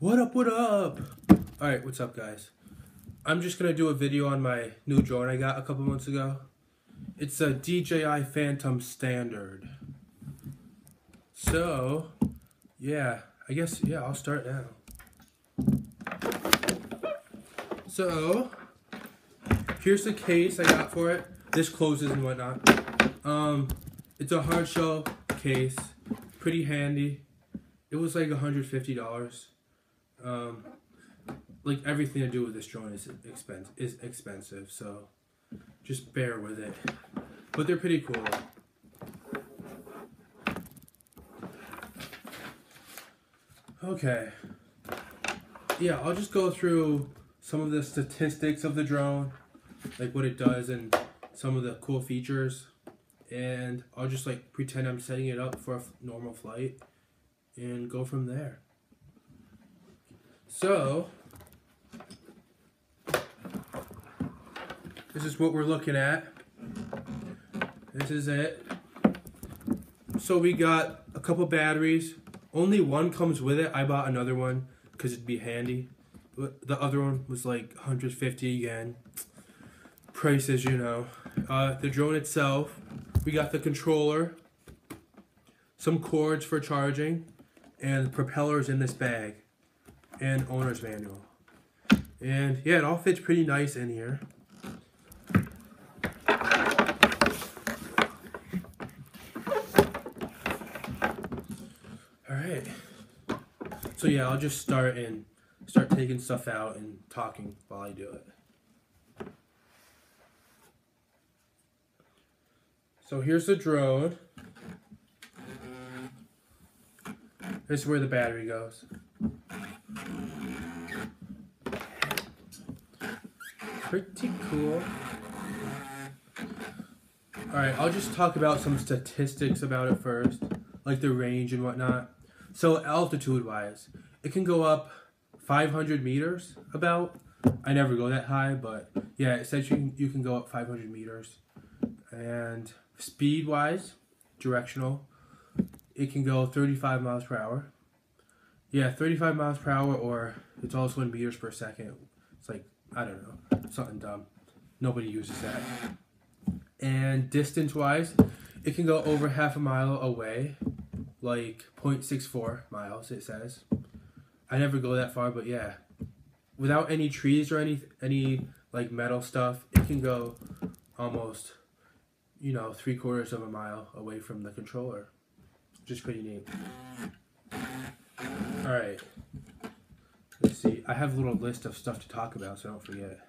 What up, what up? Alright, what's up, guys? I'm just gonna do a video on my new drone I got a couple months ago. It's a DJI Phantom Standard. So, yeah, I'll start now. So, here's the case I got for it. This closes and whatnot. It's a hard shell case, pretty handy. It was like $150. Like everything to do with this drone is expensive, so just bear with it. But they're pretty cool. Okay. Yeah, I'll just go through some of the statistics of the drone, like what it does and some of the cool features. And I'll just like pretend I'm setting it up for a normal flight and go from there. So, this is what we're looking at. This is it. So we got a couple batteries. Only one comes with it. I bought another one because it'd be handy. The other one was like $150 again. Prices, you know. The drone itself. We got the controller. Some cords for charging. And propellers in this bag. And owner's manual. And yeah, it all fits pretty nice in here. Alright. So yeah, I'll just start taking stuff out and talking while I do it. So here's the drone. This is where the battery goes. Pretty cool. Alright, I'll just talk about some statistics about it first, like the range and whatnot. So altitude wise, it can go up 500 meters about. I never go that high, but yeah, it says you can go up 500 meters. And speed wise, directional, it can go 35 miles per hour. Yeah, 35 miles per hour, or it's also in meters per second. It's like, I don't know, something dumb. Nobody uses that. And distance wise, it can go over half a mile away, like 0.64 miles it says. I never go that far, but yeah. Without any trees or any like metal stuff, it can go almost, 3/4 of a mile away from the controller. Which is pretty neat. Alright. Let's see. I have a little list of stuff to talk about, so I don't forget.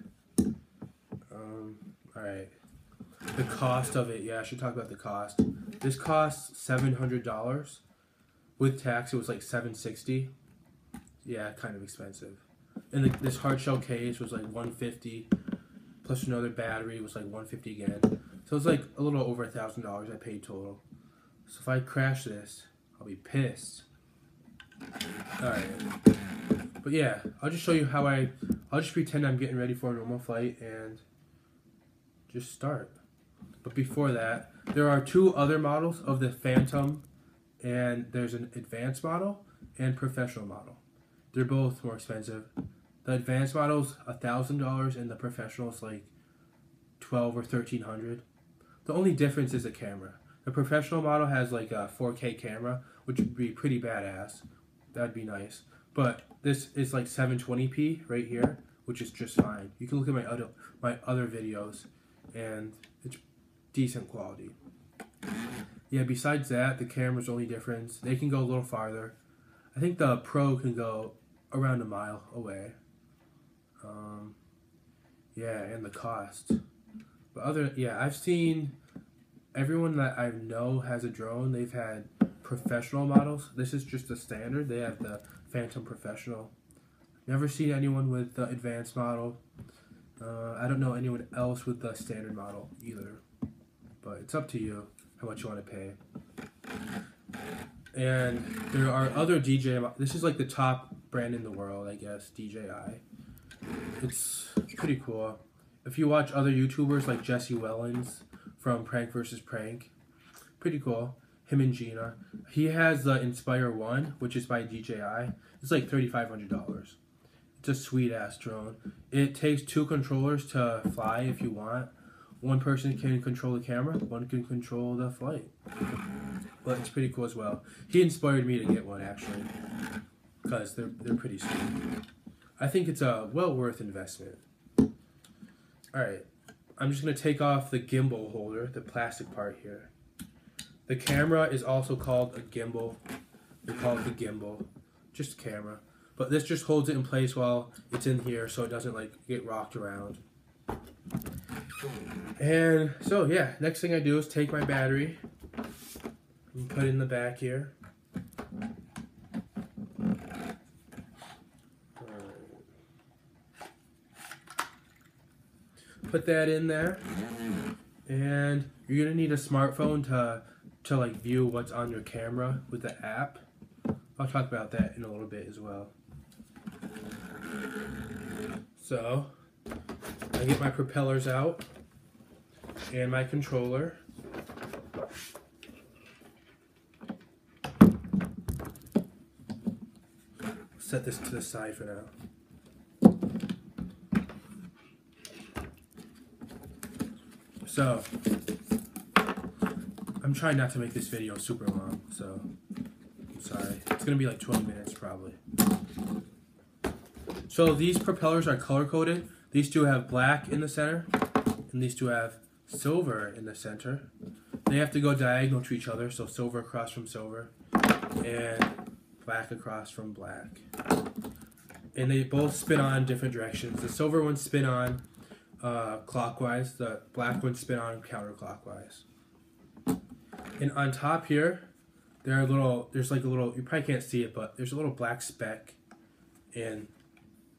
Alright. The cost of it. Yeah, I should talk about the cost. This costs $700. With tax, it was like $760. Yeah, kind of expensive. And this hard shell case was like $150. Plus another battery was like $150 again. So it's like a little over $1,000 I paid total. So if I crash this, I'll be pissed. Alright. But yeah, I'll just show you how I'll just pretend I'm getting ready for a normal flight and just start. But before that, there are two other models of the Phantom, and there's an advanced model and professional model. They're both more expensive. The advanced model's $1,000 and the professional is like $1,200 or $1,300. The only difference is the camera. The professional model has like a 4K camera, which would be pretty badass. That'd be nice. But this is like 720p right here, which is just fine. You can look at my other videos, and it's decent quality. Yeah, besides that, the camera's the only difference. They can go a little farther. I think the Pro can go around a mile away. Yeah, and the cost. But I've seen everyone that I know has a drone. They've had professional models. This is just the standard. They have the Phantom Professional. Never seen anyone with the advanced model. I don't know anyone else with the standard model either. But it's up to you how much you want to pay. And there are other DJI. This is like the top brand in the world, I guess, DJI. It's pretty cool. If you watch other YouTubers like Jesse Wellens from Prank vs. Prank, pretty cool. him and Gina. He has the Inspire 1, which is by DJI. It's like $3,500. It's a sweet ass drone. It takes 2 controllers to fly if you want. One person can control the camera, one can control the flight. But it's pretty cool as well. He inspired me to get one actually, because they're pretty sweet. I think it's a well worth investment. Alright, I'm just going to take off the gimbal holder, the plastic part here. The camera is also called a gimbal. We call it the gimbal. Just camera. But this just holds it in place while it's in here so it doesn't like get rocked around. And so yeah, next thing I do is take my battery and put it in the back here. Put that in there, and you're gonna need a smartphone to like view what's on your camera with the app. I'll talk about that in a little bit as well. So I get my propellers out and my controller. Set this to the side for now. So, I'm trying not to make this video super long, so I'm sorry. It's going to be like 20 minutes probably. So these propellers are color-coded. These two have black in the center, and these two have silver in the center. They have to go diagonal to each other, so silver across from silver, and black across from black. And they both spin on different directions. The silver ones spin on clockwise, the black ones spin on counterclockwise. And on top here, there's like a little, you probably can't see it, but there's a little black speck in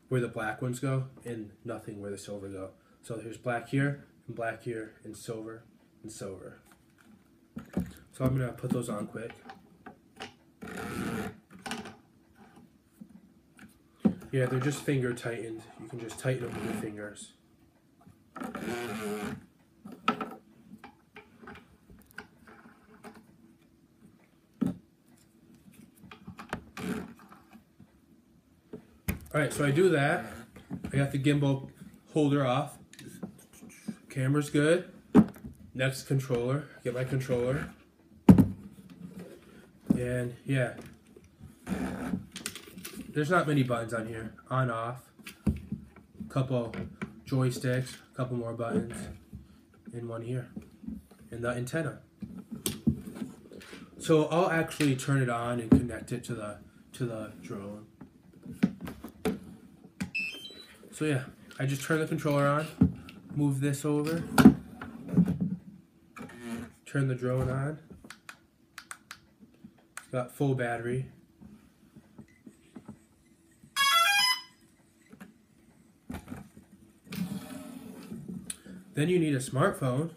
where the black ones go and nothing where the silver go. So there's black here, and silver, and silver. So I'm gonna put those on quick. Yeah, they're just finger tightened. You can just tighten them with your fingers. Alright, so I do that. I got the gimbal holder off. Camera's good. Next controller. Get my controller. And yeah. There's not many buttons on here. On, off. Couple joysticks. Couple more buttons. And one here. And the antenna. So I'll actually turn it on and connect it to the drone. So yeah, I just turn the controller on, move this over, turn the drone on. Got full battery. Then you need a smartphone.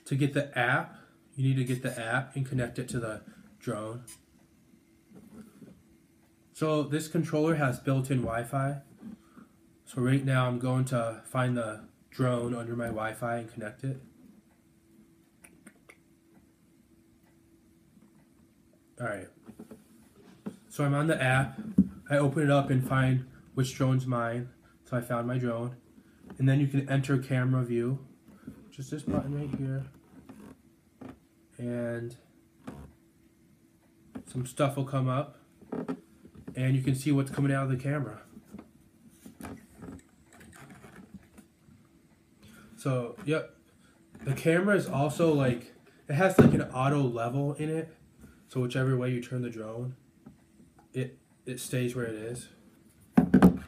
To get the app, you need to get the app and connect it to the drone. So this controller has built-in Wi-Fi. So right now I'm going to find the drone under my Wi-Fi and connect it. Alright. So I'm on the app. I open it up and find which drone's mine. So I found my drone. And then you can enter camera view. Just this button right here. And some stuff will come up. And you can see what's coming out of the camera. So, yep. The camera is also like, it has like an auto level in it. So whichever way you turn the drone, it stays where it is. In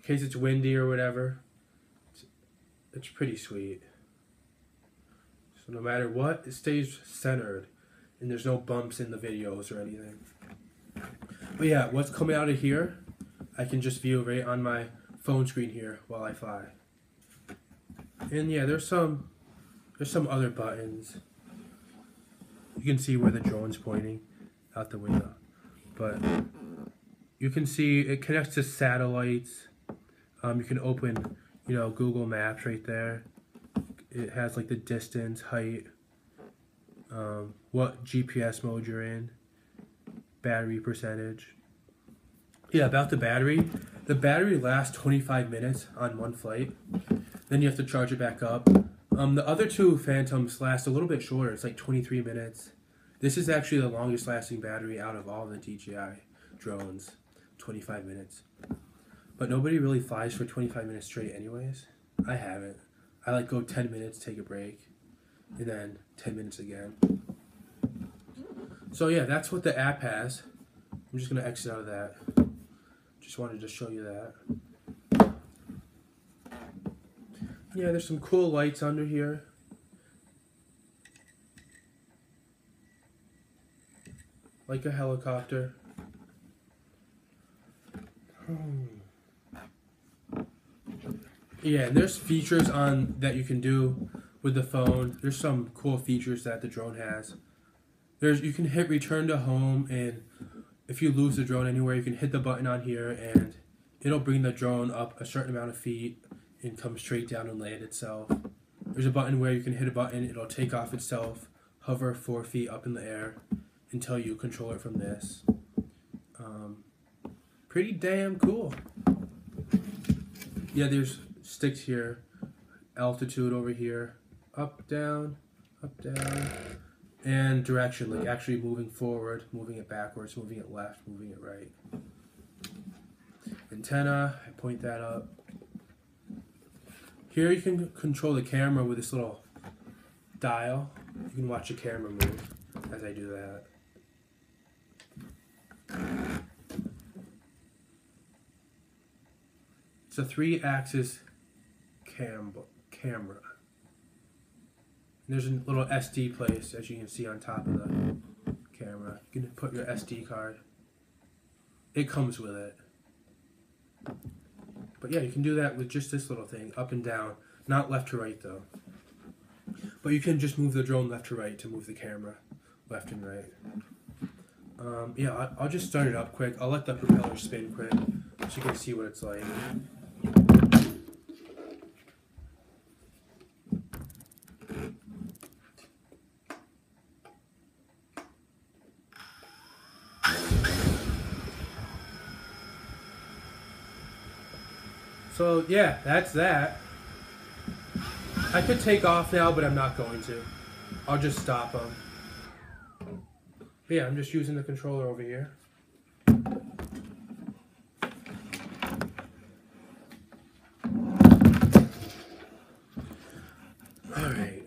case it's windy or whatever. It's pretty sweet. So no matter what, it stays centered. And there's no bumps in the videos or anything. But yeah, what's coming out of here, I can just view right on my phone screen here while I fly. And yeah, there's some other buttons. You can see where the drone's pointing out the window. But you can see it connects to satellites. You can open, Google Maps right there. It has like the distance, height, what GPS mode you're in, battery percentage. Yeah, about the battery. The battery lasts 25 minutes on one flight. Then you have to charge it back up. The other two Phantoms last a little bit shorter. It's like 23 minutes. This is actually the longest lasting battery out of all the DJI drones. 25 minutes. But nobody really flies for 25 minutes straight anyways. I haven't. I like go 10 minutes, take a break, and then 10 minutes again. So yeah, that's what the app has. I'm just going to exit out of that. Just wanted to show you that. Yeah, there's some cool lights under here. Like a helicopter. Yeah, and there's features on that you can do with the phone. There's some cool features that the drone has. You can hit return to home, and if you lose the drone anywhere, you can hit the button on here and it'll bring the drone up a certain amount of feet and come straight down and land itself. There's a button where you can hit a button, it'll take off itself, hover 4 feet up in the air until you control it from this. Pretty damn cool. Yeah, there's sticks here, altitude over here, up, down, and direction, like actually moving forward, moving it backwards, moving it left, moving it right. Antenna, I point that up. Here you can control the camera with this little dial. You can watch the camera move as I do that. It's a 3-axis camera. There's a little SD place, as you can see on top of the camera. You can put your SD card. It comes with it. But yeah, you can do that with just this little thing, up and down. Not left to right though. But you can just move the drone left to right to move the camera left and right. Yeah, I'll just start it up quick. I'll let the propeller spin quick so you can see what it's like. So yeah, that's that. I could take off now, but I'm not going to. I'll just stop them. But yeah, I'm just using the controller over here. Alright,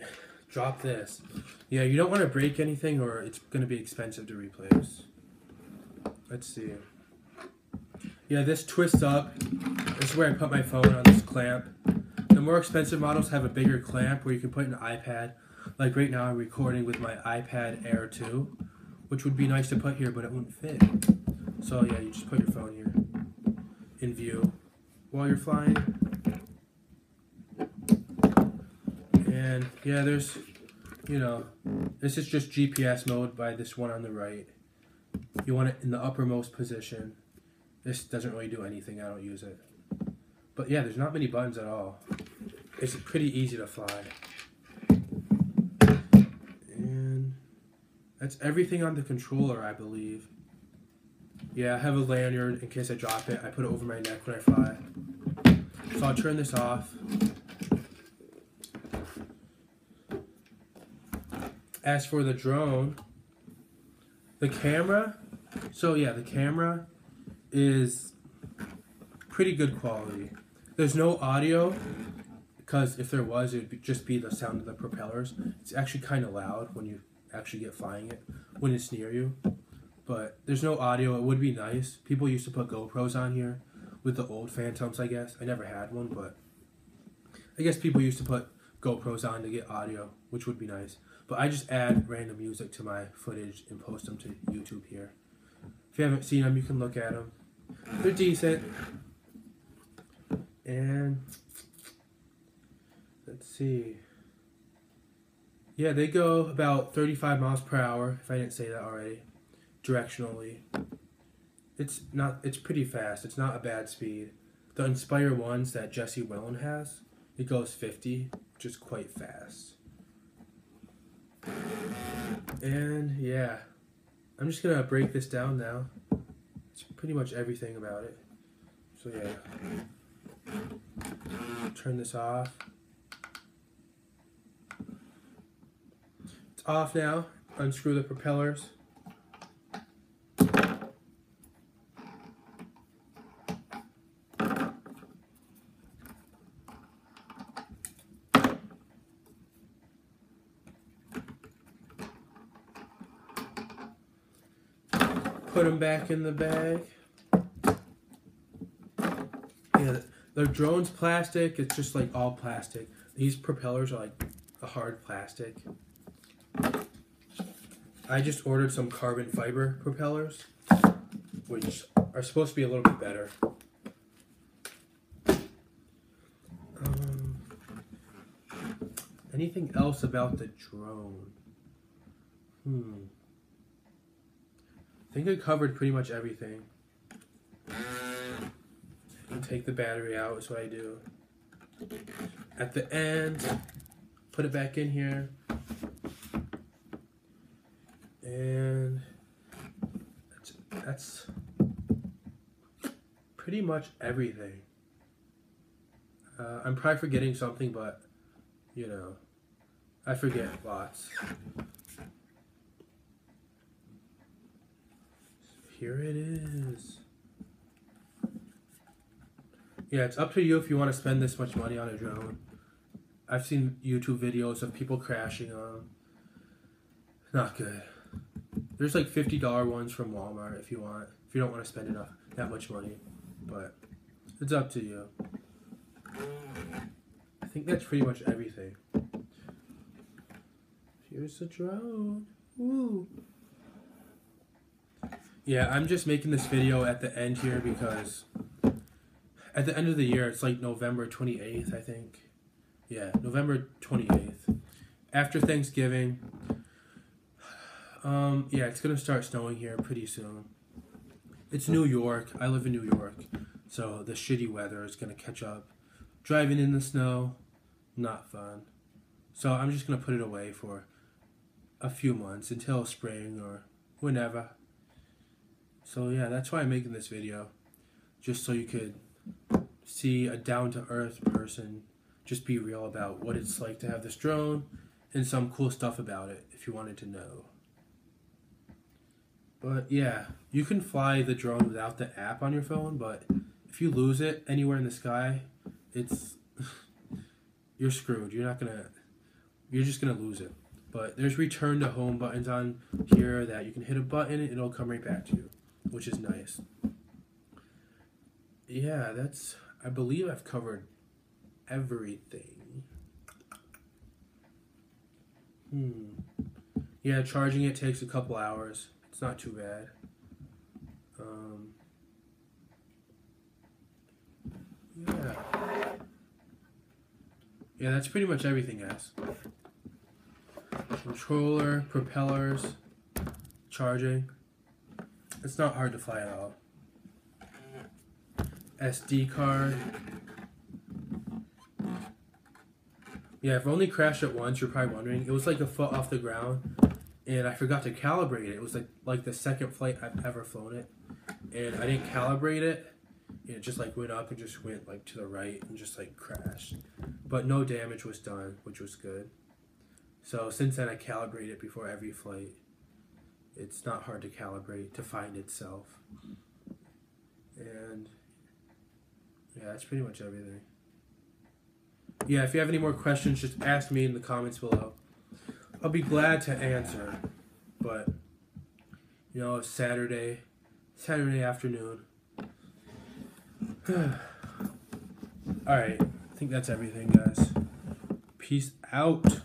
drop this. Yeah, you don't want to break anything or it's going to be expensive to replace. Let's see. Yeah, this twists up. This is where I put my phone on this clamp. The more expensive models have a bigger clamp where you can put an iPad. Like right now I'm recording with my iPad Air 2, which would be nice to put here, but it wouldn't fit. So yeah, you just put your phone here in view while you're flying. And yeah, there's, you know, this is just GPS mode by this one on the right. You want it in the uppermost position. This doesn't really do anything, I don't use it. But yeah, there's not many buttons at all. It's pretty easy to fly. And that's everything on the controller, I believe. Yeah, I have a lanyard in case I drop it. I put it over my neck when I fly. So I'll turn this off. As for the drone, the camera, so yeah, the camera is pretty good quality. There's no audio, because if there was, it would just be the sound of the propellers. It's actually kind of loud when you actually get flying it, when it's near you. But there's no audio. It would be nice. People used to put GoPros on here with the old Phantoms, I guess. I never had one, but I guess people used to put GoPros on to get audio, which would be nice. But I just add random music to my footage and post them to YouTube here. If you haven't seen them, you can look at them. They're decent. And let's see. Yeah, they go about 35 miles per hour, if I didn't say that already, directionally. It's pretty fast. It's not a bad speed. The Inspire ones that Jesse Wellen has, it goes 50, which is quite fast. And yeah, I'm just gonna break this down now. It's pretty much everything about it. So yeah, turn this off. It's off now. Unscrew the propellers. Put them back in the bag. Yeah, the drone's plastic. It's just like all plastic. These propellers are like a hard plastic. I just ordered some carbon fiber propellers, which are supposed to be a little bit better. Anything else about the drone? I think I covered pretty much everything. And take the battery out is what I do. At the end, put it back in here. And that's pretty much everything. I'm probably forgetting something, but you know, I forget lots. Here it is. Yeah, it's up to you if you want to spend this much money on a drone. I've seen YouTube videos of people crashing on them. Not good. There's like $50 ones from Walmart if you want. If you don't want to spend that much money. But it's up to you. I think that's pretty much everything. Here's the drone. Woo! Yeah, I'm just making this video at the end here because at the end of the year, it's like November 28th, I think. Yeah, November 28th. After Thanksgiving. Yeah, it's going to start snowing here pretty soon. It's New York. I live in New York. So the shitty weather is going to catch up. Driving in the snow, not fun. So I'm just going to put it away for a few months until spring or whenever. So yeah, that's why I'm making this video. Just so you could see a down-to-earth person just be real about what it's like to have this drone and some cool stuff about it if you wanted to know. But yeah, you can fly the drone without the app on your phone, but if you lose it anywhere in the sky, it's you're screwed. You're just gonna lose it. But there's return to home buttons on here that you can hit a button and it'll come right back to you, which is nice. Yeah, I believe I've covered everything. Yeah, charging it takes a couple hours. It's not too bad. Yeah, that's pretty much everything, guys. Controller, propellers, charging. It's not hard to fly at all. SD card. Yeah, I've only crashed it once, you're probably wondering. It was like a foot off the ground, and I forgot to calibrate it. It was like the second flight I've ever flown it, and I didn't calibrate it. It just like went up and just went like to the right and just like crashed. But no damage was done, which was good. So since then I calibrate it before every flight. It's not hard to calibrate to find itself. And yeah, that's pretty much everything. Yeah, if you have any more questions, just ask me in the comments below. I'll be glad to answer. But, you know, it's Saturday afternoon. Alright, I think that's everything, guys. Peace out.